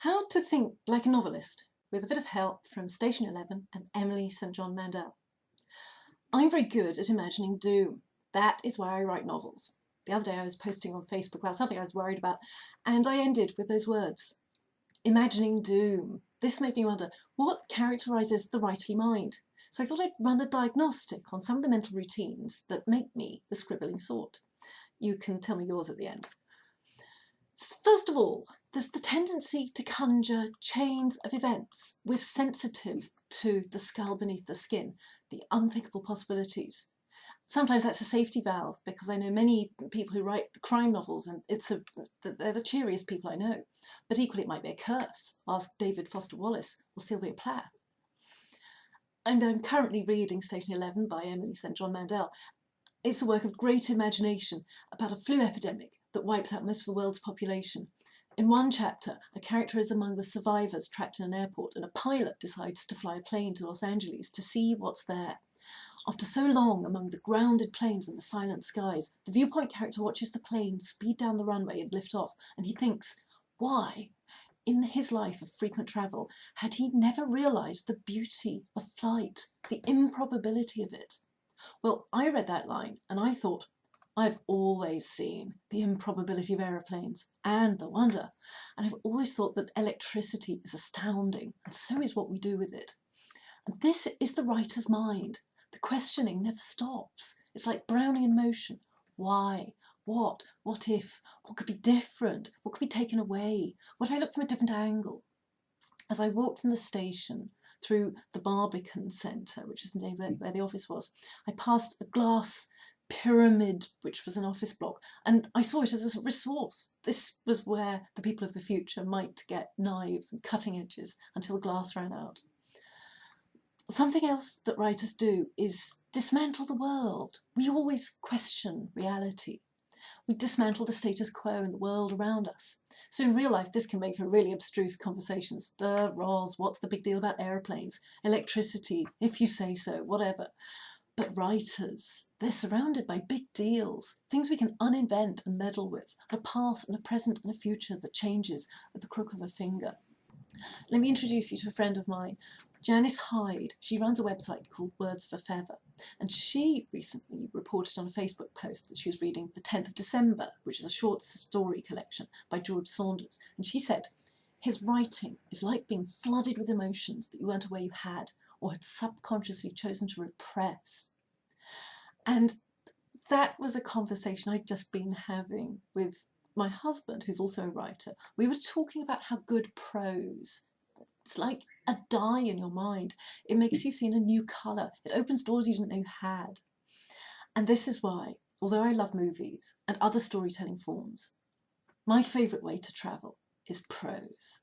How to think like a novelist, with a bit of help from Station 11 and Emily St John Mandel. I'm very good at imagining doom. That is why I write novels. The other day I was posting on Facebook about something I was worried about, and I ended with those words. Imagining doom. This made me wonder, what characterises the writerly mind? So I thought I'd run a diagnostic on some of the mental routines that make me the scribbling sort. You can tell me yours at the end. First of all, there's the tendency to conjure chains of events. We're sensitive to the skull beneath the skin, the unthinkable possibilities. Sometimes that's a safety valve, because I know many people who write crime novels and they're the cheeriest people I know. But equally it might be a curse. Ask David Foster Wallace or Sylvia Plath. And I'm currently reading Station 11 by Emily St John Mandel. It's a work of great imagination about a flu epidemic that wipes out most of the world's population. In one chapter, a character is among the survivors trapped in an airport, and a pilot decides to fly a plane to Los Angeles to see what's there. After so long among the grounded planes and the silent skies, the viewpoint character watches the plane speed down the runway and lift off, and he thinks, why, in his life of frequent travel, had he never realised the beauty of flight, the improbability of it? Well, I read that line and I thought, I've always seen the improbability of aeroplanes and the wonder, and I've always thought that electricity is astounding, and so is what we do with it. And this is the writer's mind. The questioning never stops. It's like Browning in motion. Why? What? What if? What could be different? What could be taken away? What if I look from a different angle? As I walked from the station through the Barbican Centre, which is where the office was, I passed a glass pyramid, which was an office block, and I saw it as a resource. This was where the people of the future might get knives and cutting edges until the glass ran out. Something else that writers do is dismantle the world. We always question reality. We dismantle the status quo in the world around us. So in real life, this can make for really abstruse conversations. Duh, Roz, what's the big deal about aeroplanes? Electricity, if you say so, whatever. But writers, they're surrounded by big deals, things we can uninvent and meddle with, a past and a present and a future that changes at the crook of a finger. Let me introduce you to a friend of mine, Janice Hyde. She runs a website called Words for Feather, and she recently reported on a Facebook post that she was reading The 10th of December, which is a short story collection by George Saunders, and she said, his writing is like being flooded with emotions that you weren't aware you had, or had subconsciously chosen to repress. And that was a conversation I'd just been having with my husband, who's also a writer. We were talking about how good prose, it's like a dye in your mind. It makes you see in a new colour. It opens doors you didn't know you had. And this is why, although I love movies and other storytelling forms, my favourite way to travel is prose.